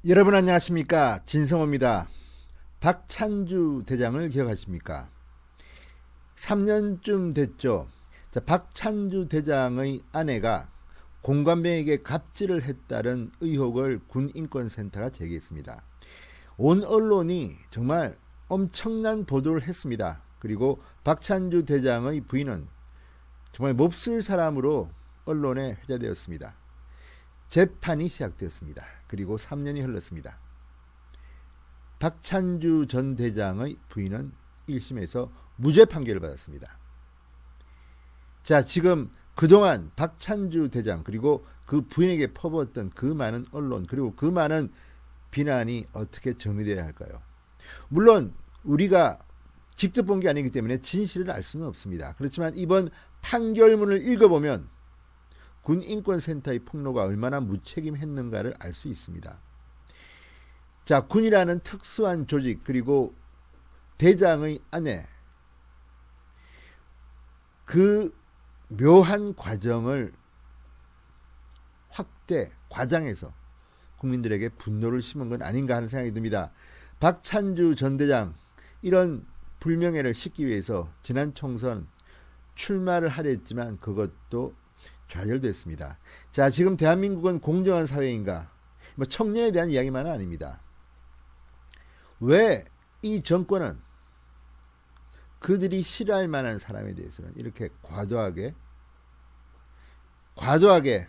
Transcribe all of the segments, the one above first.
여러분 안녕하십니까, 진성호입니다. 박찬주 대장을 기억하십니까? 3년쯤 됐죠. 박찬주 대장의 아내가 공관병에게 갑질을 했다는 의혹을 군인권센터가 제기했습니다. 온 언론이 정말 엄청난 보도를 했습니다. 그리고 박찬주 대장의 부인은 정말 몹쓸 사람으로 언론에 회자되었습니다. 재판이 시작되었습니다. 그리고 3년이 흘렀습니다. 박찬주 전 대장의 부인은 1심에서 무죄 판결을 받았습니다. 자, 지금 그동안 박찬주 대장 그리고 그 부인에게 퍼부었던 그 많은 언론 그리고 그 많은 비난이 어떻게 정리되어야 할까요? 물론 우리가 직접 본 게 아니기 때문에 진실을 알 수는 없습니다. 그렇지만 이번 판결문을 읽어보면 군인권센터의 폭로가 얼마나 무책임했는가를 알 수 있습니다. 자, 군이라는 특수한 조직 그리고 대장의 아내, 그 묘한 과정을 과장해서 국민들에게 분노를 심은 건 아닌가 하는 생각이 듭니다. 박찬주 전 대장, 이런 불명예를 씻기 위해서 지난 총선 출마를 하려 했지만 그것도 좌절됐습니다. 자, 지금 대한민국은 공정한 사회인가? 청년에 대한 이야기만은 아닙니다. 왜 이 정권은 그들이 싫어할 만한 사람에 대해서는 이렇게 과도하게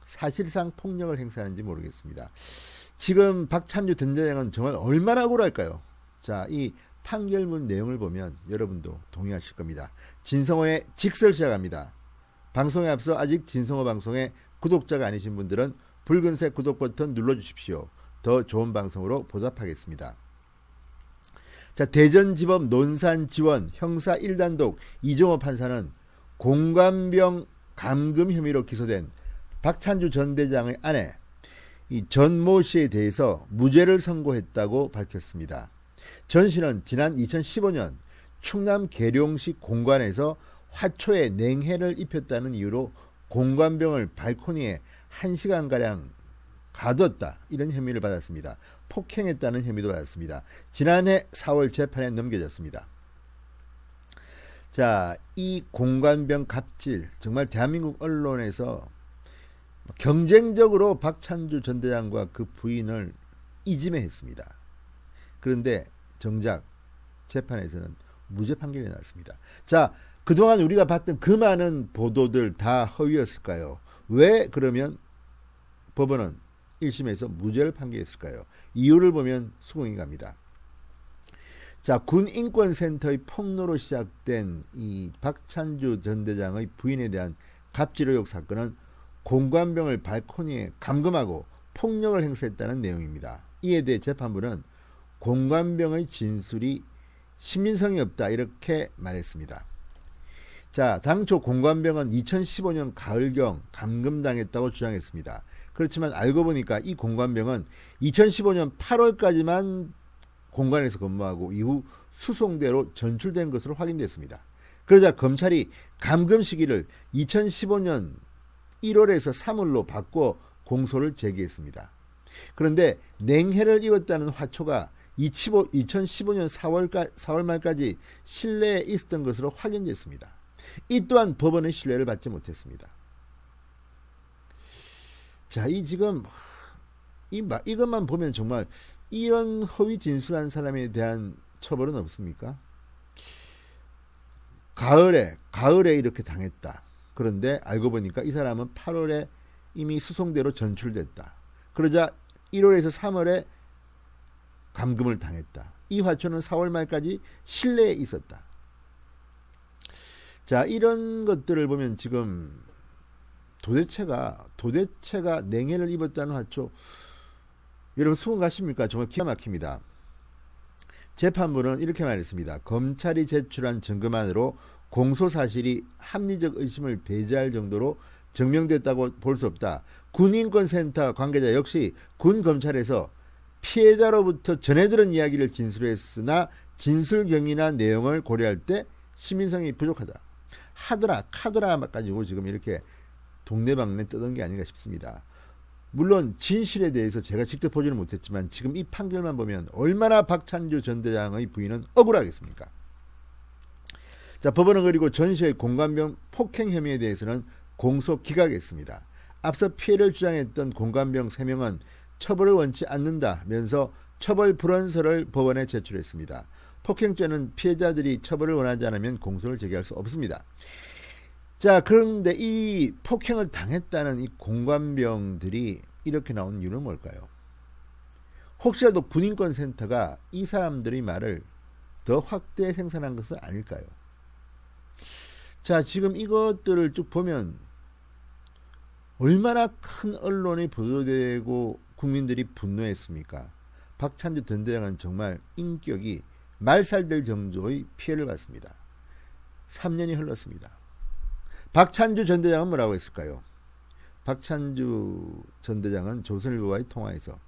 사실상 폭력을 행사하는지 모르겠습니다. 지금 박찬주 전 대장은 정말 얼마나 억울할까요? 자, 이 판결문 내용을 보면 여러분도 동의하실 겁니다. 진성호의 직설 시작합니다. 방송에 앞서 아직 진성호 방송의 구독자가 아니신 분들은 붉은색 구독 버튼 눌러주십시오. 더 좋은 방송으로 보답하겠습니다. 자, 대전지법 논산지원 형사 1단독 이종호 판사는 공관병 감금 혐의로 기소된 박찬주 전 대장의 아내 이 전모 씨에 대해서 무죄를 선고했다고 밝혔습니다. 전 씨는 지난 2015년 충남 계룡시 공관에서 화초에 냉해를 입혔다는 이유로 공관병을 발코니에 1시간가량 가뒀다, 이런 혐의를 받았습니다. 폭행했다는 혐의도 받았습니다. 지난해 4월 재판에 넘겨졌습니다. 자, 이 공관병 갑질, 정말 대한민국 언론에서 경쟁적으로 박찬주 전 대장과 그 부인을 이지매했습니다. 그런데 정작 재판에서는 무죄 판결이 나왔습니다. 자, 그동안 우리가 봤던 그 많은 보도들 다 허위였을까요? 왜 그러면 법원은 1심에서 무죄를 판결했을까요? 이유를 보면 수긍이 갑니다. 자, 군인권센터의 폭로로 시작된 이 박찬주 전 대장의 부인에 대한 갑질 의혹 사건은 공관병을 발코니에 감금하고 폭력을 행사했다는 내용입니다. 이에 대해 재판부는 공관병의 진술이 신빙성이 없다, 이렇게 말했습니다. 자, 당초 공관병은 2015년 가을경 감금당했다고 주장했습니다. 그렇지만 알고 보니까 이 공관병은 2015년 8월까지만 공관에서 근무하고 이후 수송대로 전출된 것으로 확인됐습니다. 그러자 검찰이 감금 시기를 2015년 1월에서 3월로 바꿔 공소를 제기했습니다. 그런데 냉해를 입었다는 화초가 2015년 4월 말까지 실내에 있었던 것으로 확인됐습니다. 이 또한 법원의 신뢰를 받지 못했습니다. 자, 이것만 보면 정말 이런 허위 진술한 사람에 대한 처벌은 없습니까? 가을에 이렇게 당했다. 그런데 알고 보니까 이 사람은 8월에 이미 수송대로 전출됐다. 그러자 1월에서 3월에 감금을 당했다. 이 화초는 4월 말까지 실내에 있었다. 자, 이런 것들을 보면 지금 도대체가 냉해를 입었다는 화초, 여러분 수긍 가십니까? 정말 기가 막힙니다. 재판부는 이렇게 말했습니다. 검찰이 제출한 증거만으로 공소사실이 합리적 의심을 배제할 정도로 증명됐다고 볼 수 없다. 군인권센터 관계자 역시 군 검찰에서 피해자로부터 전해 들은 이야기를 진술했으나 진술 경위나 내용을 고려할 때 신빙성이 부족하다. 카더라 가지고 지금 이렇게 동네방네 뜨던 게 아닌가 싶습니다. 물론 진실에 대해서 제가 직접 보지는 못했지만 지금 이 판결만 보면 얼마나 박찬주 전 대장의 부인은 억울하겠습니까? 자, 법원은 그리고 전시의 공관병 폭행 혐의에 대해서는 공소 기각했습니다. 앞서 피해를 주장했던 공관병 3명은 처벌을 원치 않는다면서 처벌 불원서를 법원에 제출했습니다. 폭행죄는 피해자들이 처벌을 원하지 않으면 공소를 제기할 수 없습니다. 자, 그런데 이 폭행을 당했다는 이 공관병들이 이렇게 나온 이유는 뭘까요? 혹시라도 군인권센터가 이 사람들의 말을 더 확대 생산한 것은 아닐까요? 자, 지금 이것들을 쭉 보면 얼마나 큰 언론이 보도되고 국민들이 분노했습니까? 박찬주 전 대장은 정말 인격이 말살될 정도의 피해를 받습니다. 3년이 흘렀습니다. 박찬주 전 대장은 뭐라고 했을까요? 박찬주 전 대장은 조선일보와의 통화에서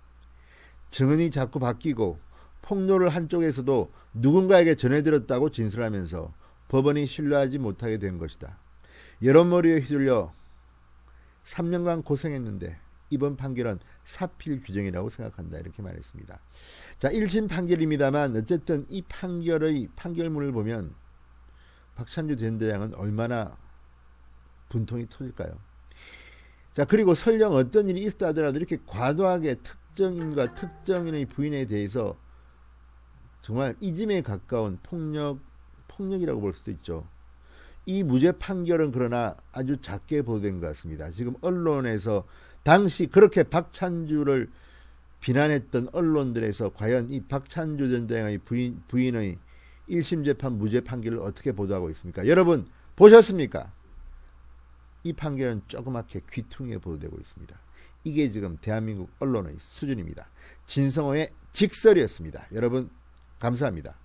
증언이 자꾸 바뀌고 폭로를 한쪽에서도 누군가에게 전해들었다고 진술하면서 법원이 신뢰하지 못하게 된 것이다. 여론몰이에 휘둘려 3년간 고생했는데 이번 판결은 사필 규정이라고 생각한다. 이렇게 말했습니다. 자, 1심 판결입니다만 어쨌든 이 판결의 판결문을 보면 박찬주 전 대장은 얼마나 분통이 터질까요? 자, 그리고 설령 어떤 일이 있다 하더라도 이렇게 과도하게 특정인과 특정인의 부인에 대해서 정말 이짐에 가까운 폭력이라고 볼 수도 있죠. 이 무죄 판결은 그러나 아주 작게 보도된 것 같습니다. 지금 언론에서 당시 그렇게 박찬주를 비난했던 언론들에서 과연 이 박찬주 전 대장의 부인의 1심 재판 무죄 판결을 어떻게 보도하고 있습니까? 여러분 보셨습니까? 이 판결은 조그맣게 귀퉁이에 보도되고 있습니다. 이게 지금 대한민국 언론의 수준입니다. 진성호의 직설이었습니다. 여러분 감사합니다.